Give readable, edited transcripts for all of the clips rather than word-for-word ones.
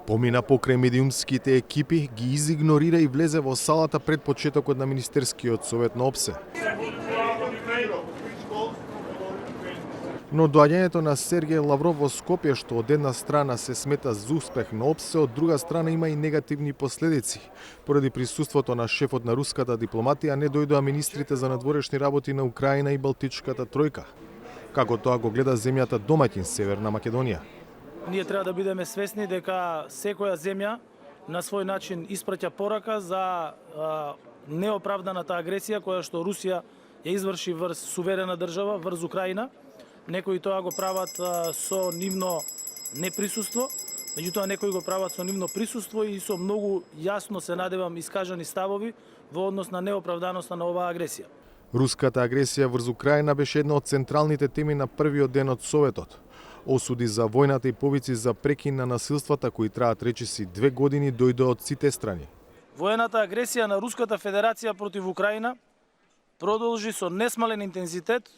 Помина покрај медиумските екипи, ги изигнорира и влезе во салата пред почетокот на Министерскиот совет на ОПСЕ. Но доаѓањето на Сергеј Лавров во Скопје, што од една страна се смета за успех на ОПСЕ, од друга страна има и негативни последици. Поради присуството на шефот на руската дипломатија не дојдоа министрите за надворешни работи на Украина и Балтичката тројка. Како тоа го гледа земјата домаќин Северна Македонија? Ние треба да бидеме свесни дека секоја земја на свој начин испраќа порака за неоправданата агресија која што Русија ја изврши врз суверена држава, врз Украина. Некои тоа го прават со нивно неприсуство, меѓутоа некои го прават со нивно присуство и со многу јасно се надевам искажани ставови во однос на неоправданоста на оваа агресија. Руската агресија врз Украина беше една од централните теми на првиот ден од Советот. Осуди за војната и повици за прекин на насилствата кои траат речиси 2 години дојдоа од сите страни. Воената агресија на Руската Федерација против Украина продолжи со несмален интензитет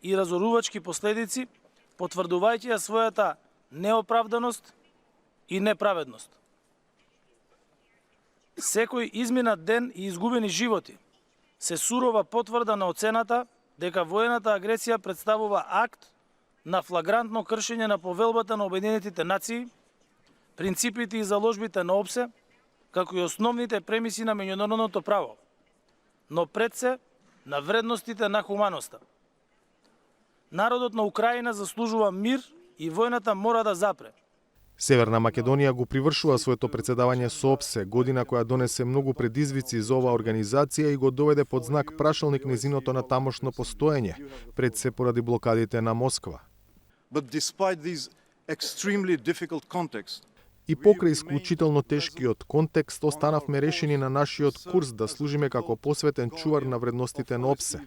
и разорувачки последици, потврдувајќи ја својата неоправданост и неправедност. Секој изминат ден и изгубени животи се сурова потврда на оцената дека воената агресија представува акт на флагрантно кршење на повелбата на Обединетите нации, принципите и заложбите на ОПСЕ, како и основните премиси на меѓународното право, но пред се на вредностите на хуманоста. Народот на Украина заслужува мир и војната мора да запре. Северна Македонија го привршува своето председавање со ОПСЕ, година која донесе многу предизвици за оваа организација и го доведе под знак прашалник незиното на тамошно постоење, пред се поради блокадите на Москва. И покрај исклучително тешкиот контекст, останавме решени на нашиот курс да служиме како посветен чувар на вредностите на ОПСЕ.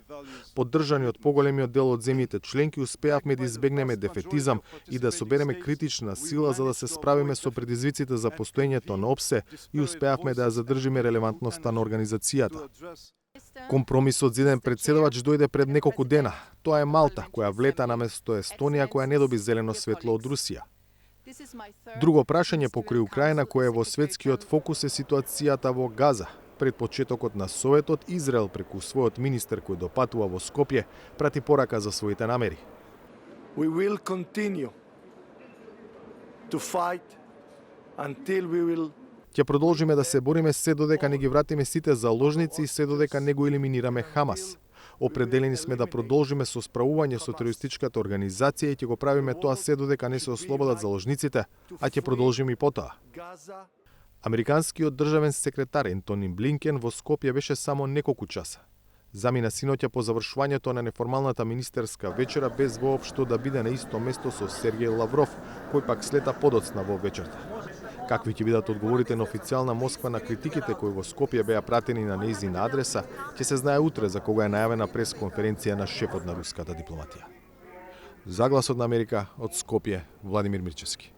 Поддржани од поголемиот дел од земјите членки, успеавме да избегнеме дефетизам и да собереме критична сила за да се справиме со предизвиците за постоењето на ОПСЕ и успеавме да ја задржиме релевантноста на организацијата. Компромисот за еден председавач дојде пред неколку дена. Тоа е Малта, која влета наместо Естонија, која не доби зелено светло од Русија. Друго прашање покрај Украина кој е во светскиот фокус е ситуацијата во Газа. Пред почетокот на Советот, Израел преку својот министер кој допатува во Скопје, прати порака за своите намери. We will continue to fight until we will Ќе продолжиме да се бориме се додека не ги вратиме сите заложници и се додека не го елиминираме Хамас. Определени сме да продолжиме со справување со терористичката организација и ќе го правиме тоа се додека не се ослободат заложниците, а ќе продолжиме и потоа. Американскиот државен секретар Ентони Блинкен во Скопје беше само неколку часа. Замина синоќа по завршувањето на неформалната министерска вечера без воопшто да биде на исто место со Сергеј Лавров, кој пак слета подоцна во вечерта. Какви ќе бидат одговорите на официјална Москва на критиките кои во Скопје беа пратени на нејзина адреса, ќе се знае утре за кога е најавена пресконференција на шефот на руската дипломатија. За Гласот на Америка од Скопје, Владимир Мирчевски.